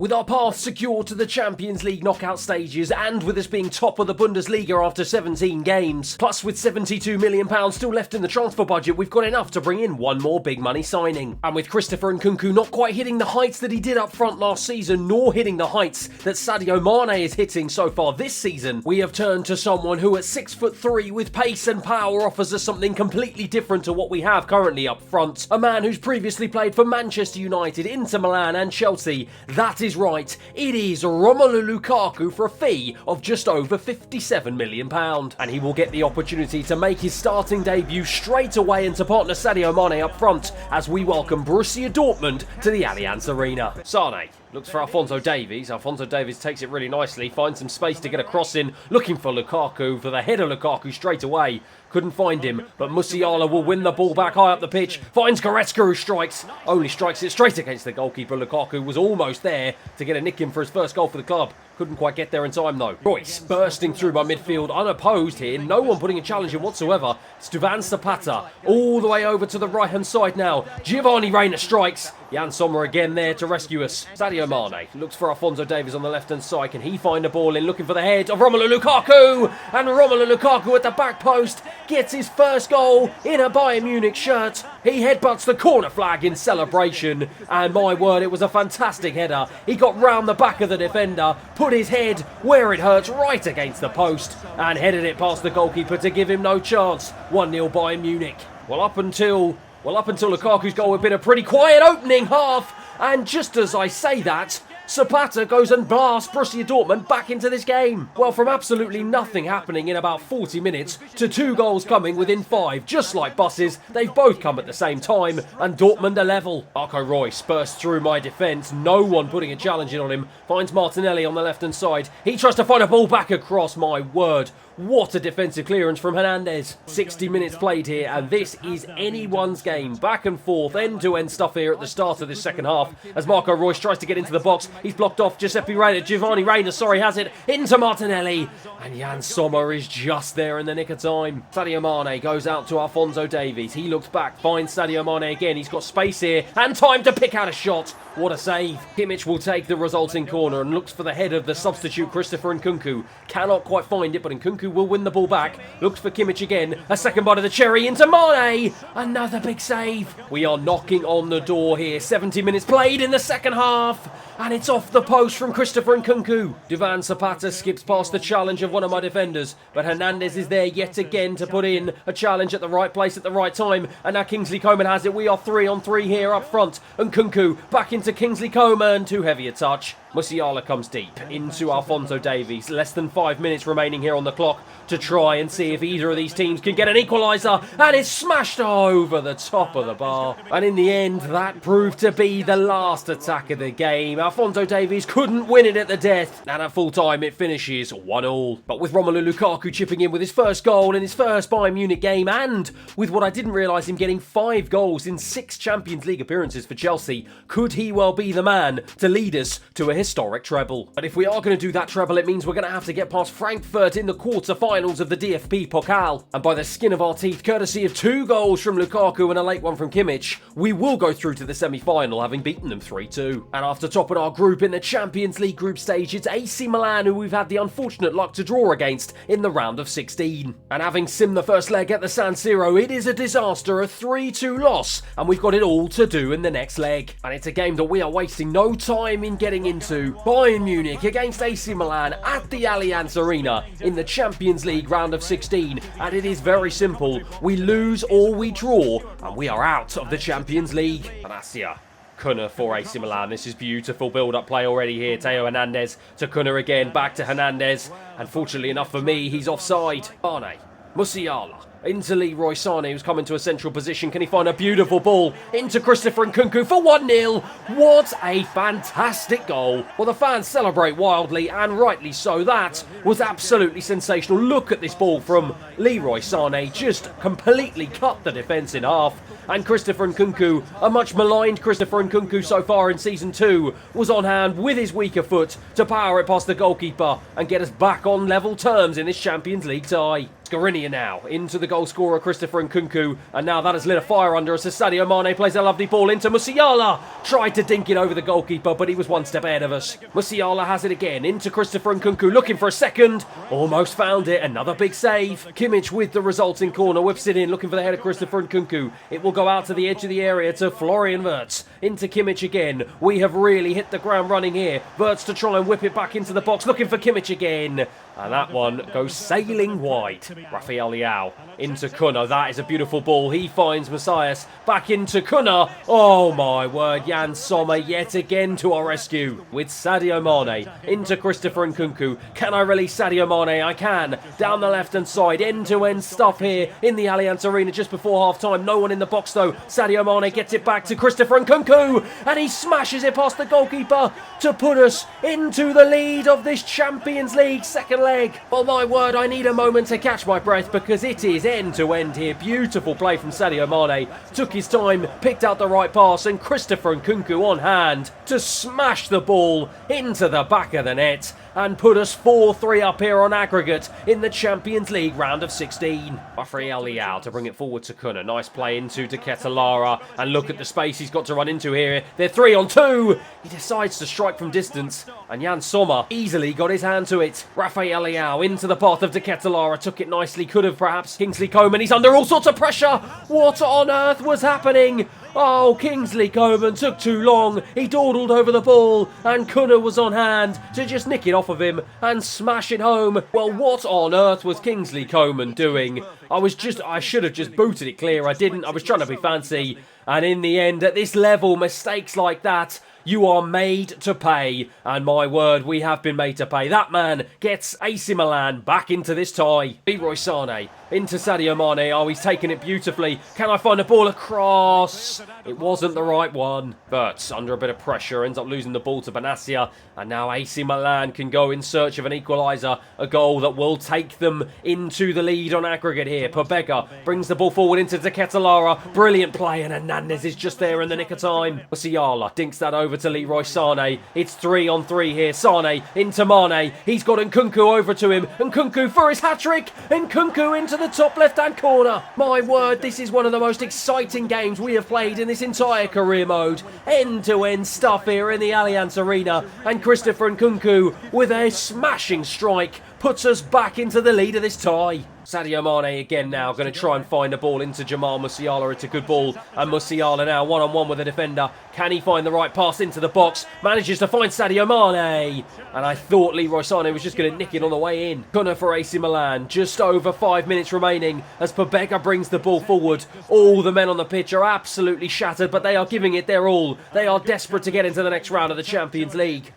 With our path secure to the Champions League knockout stages and with us being top of the Bundesliga after 17 games, plus with £72 million still left in the transfer budget, we've got enough to bring in one more big money signing. And with Christopher Nkunku not quite hitting the heights that he did up front last season, nor hitting the heights that Sadio Mane is hitting so far this season, we have turned to someone who at 6'3" with pace and power offers us something completely different to what we have currently up front. A man who's previously played for Manchester United, Inter Milan and Chelsea. That is right, it is Romelu Lukaku for a fee of just over £57 million. And he will get the opportunity to make his starting debut straight away and to partner Sadio Mane up front as we welcome Borussia Dortmund to the Allianz Arena. Sane looks for Alphonso Davies. Alphonso Davies takes it really nicely, finds some space to get a cross in, looking for Lukaku, for the head of Lukaku straight away. Couldn't find him, but Musiala will win the ball back high up the pitch, finds Goretzka who strikes, only strikes it straight against the goalkeeper. Lukaku was almost there to get a nick in for his first goal for the club. Couldn't quite get there in time though. Royce bursting through by midfield, unopposed here, no one putting a challenge in whatsoever. Stuvan Zapata all the way over to the right hand side now. Giovanni Reina strikes. Jan Sommer again there to rescue us. Sadio Mane looks for Alphonso Davies on the left hand side. Can he find a ball in, looking for the head of Romelu Lukaku? And Romelu Lukaku at the back post gets his first goal in a Bayern Munich shirt. He headbutts the corner flag in celebration, and my word, it was a fantastic header. He got round the back of the defender, put his head where it hurts, right against the post, and headed it past the goalkeeper to give him no chance. 1-0 Bayern Munich. Well, up until Lukaku's goal, had been a pretty quiet opening half, and just as I say that, Zapata goes and blasts Borussia Dortmund back into this game. Well, from absolutely nothing happening in about 40 minutes to 2 goals coming within 5, just like buses, they've both come at the same time, and Dortmund are level. Marco Reus bursts through my defence, no one putting a challenge in on him, finds Martinelli on the left-hand side. He tries to find a ball back across, my word. What a defensive clearance from Hernandez. 60 minutes played here, and this is anyone's game. Back and forth, end-to-end stuff here at the start of this second half as Marco Reus tries to get into the box. He's blocked off. Giovanni Reina has it into Martinelli, and Jan Sommer is just there in the nick of time. Sadio Mane goes out to Alphonso Davies. He looks back, finds Sadio Mane again. He's got space here and time to pick out a shot. What a save. Kimmich will take the resulting corner and looks for the head of the substitute Christopher Nkunku. Cannot quite find it, but Nkunku will win the ball back. Looks for Kimmich again. A second bite of the cherry into Mane. Another big save. We are knocking on the door here. 70 minutes played in the second half, and it's off the post from Christopher Nkunku. Duvan Zapata skips past the challenge of one of my defenders, but Hernandez is there yet again to put in a challenge at the right place at the right time, and now Kingsley Coman has it. We are 3-on-3 here up front. Nkunku back into Kingsley Coman. Too heavy a touch. Musiala comes deep into Alphonso Davies. Less than 5 minutes remaining here on the clock to try and see if either of these teams can get an equaliser, and it's smashed over the top of the bar. And in the end, that proved to be the last attack of the game. Alphonso Davies couldn't win it at the death, and at full time it finishes 1-1. But with Romelu Lukaku chipping in with his first goal in his first Bayern Munich game, and with what I didn't realise him getting 5 goals in 6 Champions League appearances for Chelsea, could he well be the man to lead us to a historic treble? But if we are going to do that treble, it means we're going to have to get past Frankfurt in the quarter-finals of the DFB Pokal. And by the skin of our teeth, courtesy of 2 goals from Lukaku and a late one from Kimmich, we will go through to the semi-final, having beaten them 3-2. And after topping our group in the Champions League group stage, it's AC Milan who we've had the unfortunate luck to draw against in the round of 16. And having simmed the first leg at the San Siro, it is a disaster, a 3-2 loss, and we've got it all to do in the next leg. And it's a game that we are wasting no time in getting into. Bayern Munich against AC Milan at the Allianz Arena in the Champions League round of 16, and it is very simple. We lose or we draw, and we are out of the Champions League. And Asia Cunha for AC Milan. This is beautiful build-up play already here. Theo Hernandez to Cunha again, back to Hernandez. Unfortunately enough for me, he's offside. Mane, Musiala into Leroy Sané, who's come into a central position. Can he find a beautiful ball into Christopher Nkunku for 1-0? What a fantastic goal. Well, the fans celebrate wildly, and rightly so. That was absolutely sensational. Look at this ball from Leroy Sané. Just completely cut the defence in half. And Christopher Nkunku, a much maligned Christopher Nkunku so far in Season 2, was on hand with his weaker foot to power it past the goalkeeper and get us back on level terms in this Champions League tie. Skriniar now into the goal scorer Christopher Nkunku, and now that has lit a fire under us as Sadio Mane plays a lovely ball into Musiala. Tried to dink it over the goalkeeper, but he was one step ahead of us. Musiala has it again into Christopher Nkunku, looking for a second. Almost found it. Another big save. Kimmich with the resulting corner, whips it in, looking for the head of Christopher Nkunku. It will go out to the edge of the area to Florian Wirtz. Into Kimmich again. We have really hit the ground running here. Wirtz to try and whip it back into the box, looking for Kimmich again. And that one goes sailing wide. Rafael Leao into Kuna. That is a beautiful ball. He finds Messias. Back into Kuna. Oh my word. Jan Sommer yet again to our rescue. With Sadio Mane into Christopher Nkunku. Can I release Sadio Mane? I can. Down the left-hand side. End-to-end stuff here in the Allianz Arena just before half-time. No one in the box though. Sadio Mane gets it back to Christopher Nkunku. And he smashes it past the goalkeeper to put us into the lead of this Champions League second leg. Oh my word, I need a moment to catch my breath because it is end to end here. Beautiful play from Sadio Mane. Took his time, picked out the right pass, and Christopher Nkunku on hand to smash the ball into the back of the net and put us 4-3 up here on aggregate in the Champions League round of 16. Rafael Leao to bring it forward to Kuna. Nice play into De Ketelaere, and look at the space he's got to run into here. They're 3-on-2. He decides to strike from distance, and Jan Sommer easily got his hand to it. Rafael Leao into the path of De Ketelaere, took it nicely. Could have perhaps Kingsley Coman. He's under all sorts of pressure. What on earth was happening? Oh, Kingsley Coman took too long. He dawdled over the ball, and Kuna was on hand to just nick it off of him and smash it home. Well, what on earth was Kingsley Coman doing? I should have just booted it clear. I didn't. I was trying to be fancy. And in the end, at this level, mistakes like that, you are made to pay. And my word, we have been made to pay. That man gets AC Milan back into this tie. Leroy Sané into Sadio Mane. Oh, he's taken it beautifully. Can I find a ball across? It wasn't the right one. Wirtz, under a bit of pressure, ends up losing the ball to Benassia. And now AC Milan can go in search of an equaliser. A goal that will take them into the lead on aggregate here. Pobega brings the ball forward into De Ketelaere. Brilliant play, and Hernandez is just there in the nick of time. Musiala dinks that over to Leroy Sané. It's 3-on-3 here. Sané into Mane. He's got Nkunku over to him. Nkunku for his hat-trick. Nkunku into the top left-hand corner. My word, this is one of the most exciting games we have played in this entire career mode. End-to-end stuff here in the Allianz Arena. And Christopher Nkunku, with a smashing strike, puts us back into the lead of this tie. Sadio Mane again now, going to try and find a ball into Jamal Musiala. It's a good ball, and Musiala now one-on-one with a defender. Can he find the right pass into the box? Manages to find Sadio Mane. And I thought Leroy Sané was just going to nick it on the way in. Gunner for AC Milan, just over 5 minutes remaining as Pobega brings the ball forward. All the men on the pitch are absolutely shattered, but they are giving it their all. They are desperate to get into the next round of the Champions League.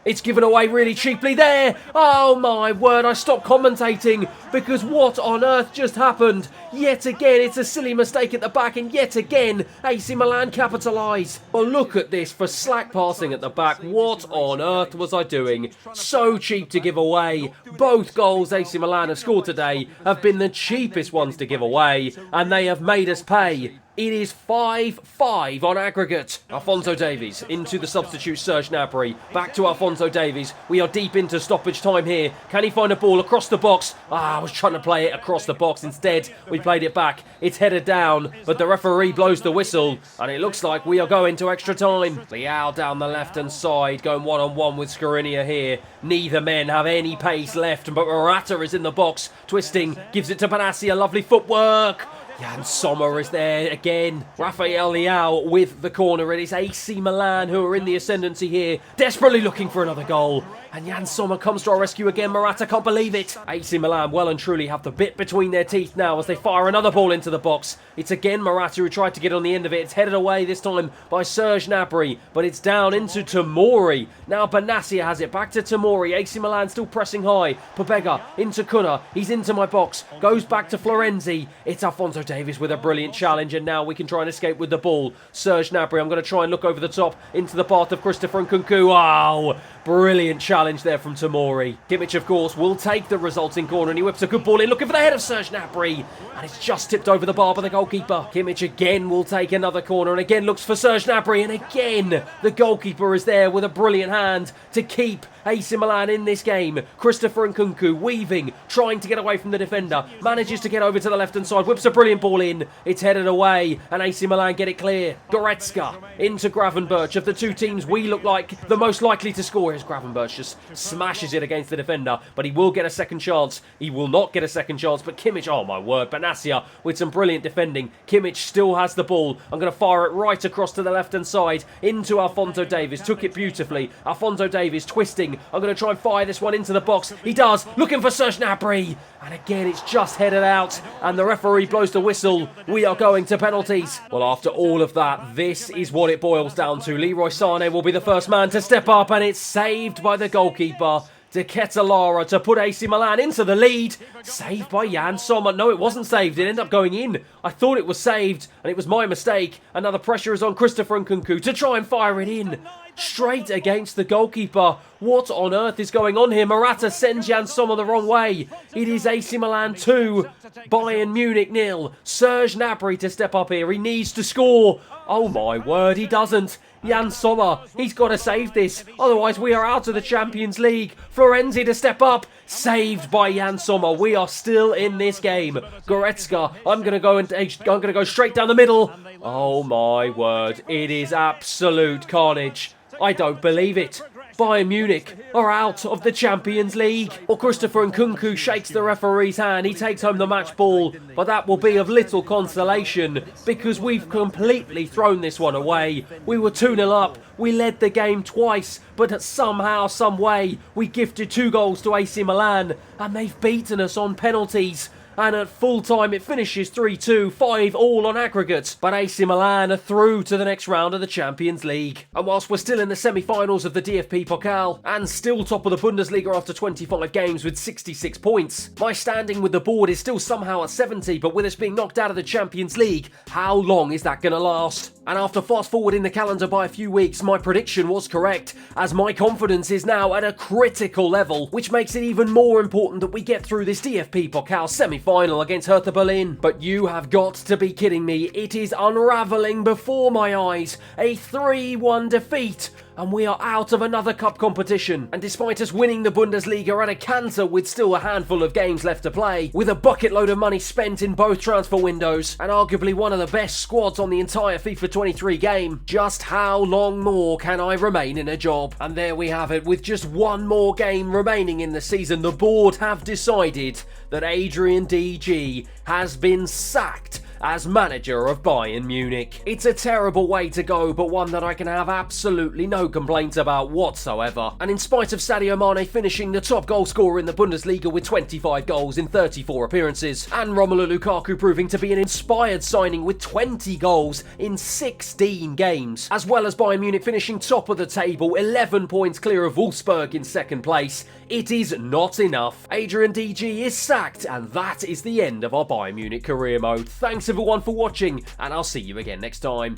It's given away really cheaply there. Oh my word, I stopped commentating because what on earth just happened? Yet again, it's a silly mistake at the back, and yet again, AC Milan capitalise. Well, look at this for slack passing at the back. What on earth was I doing? So cheap to give away. Both goals AC Milan have scored today have been the cheapest ones to give away, and they have made us pay. It is 5-5 on aggregate. Alphonso Davies into the substitute Serge Gnabry. Back to Alphonso Davies. We are deep into stoppage time here. Can he find a ball across the box? I was trying to play it across the box. Instead, we played it back. It's headed down, but the referee blows the whistle, and it looks like we are going to extra time. Leao down the left-hand side, going one-on-one with Skriniar here. Neither men have any pace left, but Morata is in the box. Twisting, gives it to Benassia. Lovely footwork. Jan Sommer is there again. Rafael Leao with the corner. It is AC Milan who are in the ascendancy here, desperately looking for another goal. And Jan Sommer comes to our rescue again. Morata can't believe it. AC Milan well and truly have the bit between their teeth now as they fire another ball into the box. It's again Morata who tried to get on the end of it. It's headed away this time by Serge Gnabry, but it's down into Tomori. Now Benassia has it back to Tomori. AC Milan still pressing high. Pobega into Kuna. He's into my box. Goes back to Florenzi. It's Alphonso Davies with a brilliant challenge, and now we can try and escape with the ball. Serge Gnabry, I'm going to try and look over the top into the path of Christopher Nkunku. Oh, Brilliant challenge there from Tomori. Kimmich, of course, will take the resulting corner, and he whips a good ball in, looking for the head of Serge Gnabry, and it's just tipped over the bar by the goalkeeper. Kimmich again will take another corner, and again looks for Serge Gnabry, and again the goalkeeper is there with a brilliant hand to keep AC Milan in this game. Christopher Nkunku weaving, trying to get away from the defender, manages to get over to the left-hand side, whips a brilliant ball in, it's headed away, and AC Milan get it clear. Goretzka into Gravenberch. Of the two teams, we look like the most likely to score. Here's Gravenberch, just smashes it against the defender, but he will get a second chance. He will not get a second chance, but Kimmich, oh my word, Benassia with some brilliant defending. Kimmich still has the ball. I'm going to fire it right across to the left-hand side into Alphonso Davies. Took it beautifully. Alphonso Davies twisting. I'm going to try and fire this one into the box. He does, looking for Serge Gnabry. And again, it's just headed out, and the referee blows the whistle. We are going to penalties. Well, after all of that, this is what it boils down to. Leroy Sané will be the first man to step up, and it's saved by the goalkeeper. De Ketelaere to put AC Milan into the lead. Saved by Jan Sommer. No, it wasn't saved. It ended up going in. I thought it was saved, and it was my mistake. And now the pressure is on Christopher Nkunku to try and fire it in. Straight against the goalkeeper. What on earth is going on here? Morata sends Jan Sommer the wrong way. It is AC Milan 2, Bayern Munich 0. Serge Gnabry to step up here. He needs to score. Oh my word, he doesn't. Jan Sommer, he's got to save this. Otherwise, we are out of the Champions League. Florenzi to step up. Saved by Jan Sommer. We are still in this game. Goretzka, I'm going to go straight down the middle. Oh my word, it is absolute carnage. I don't believe it. Bayern Munich are out of the Champions League. Well, Christopher Nkunku shakes the referee's hand. He takes home the match ball, but that will be of little consolation because we've completely thrown this one away. We were 2-0 up. We led the game twice, but somehow, some way, we gifted 2 goals to AC Milan, and they've beaten us on penalties. And at full time it finishes 3-2, 5-all on aggregate. But AC Milan are through to the next round of the Champions League. And whilst we're still in the semi-finals of the DFB Pokal, and still top of the Bundesliga after 25 games with 66 points, my standing with the board is still somehow at 70, but with us being knocked out of the Champions League, how long is that going to last? And after fast forwarding the calendar by a few weeks, my prediction was correct, as my confidence is now at a critical level, which makes it even more important that we get through this DFB Pokal semi-final against Hertha Berlin. But you have got to be kidding me, it is unravelling before my eyes. A 3-1 defeat, and we are out of another cup competition. And despite us winning the Bundesliga at a canter with still a handful of games left to play, with a bucket load of money spent in both transfer windows, and arguably one of the best squads on the entire FIFA 23 game, just how long more can I remain in a job? And there we have it, with just one more game remaining in the season, the board have decided that Adrian DG has been sacked as manager of Bayern Munich. It's a terrible way to go, but one that I can have absolutely no complaints about whatsoever. And in spite of Sadio Mane finishing the top goal scorer in the Bundesliga with 25 goals in 34 appearances, and Romelu Lukaku proving to be an inspired signing with 20 goals in 16 games, as well as Bayern Munich finishing top of the table, 11 points clear of Wolfsburg in second place, it is not enough. Adrian DG is sacked, and that is the end of our Bayern Munich career mode. Thanks everyone for watching, and I'll see you again next time.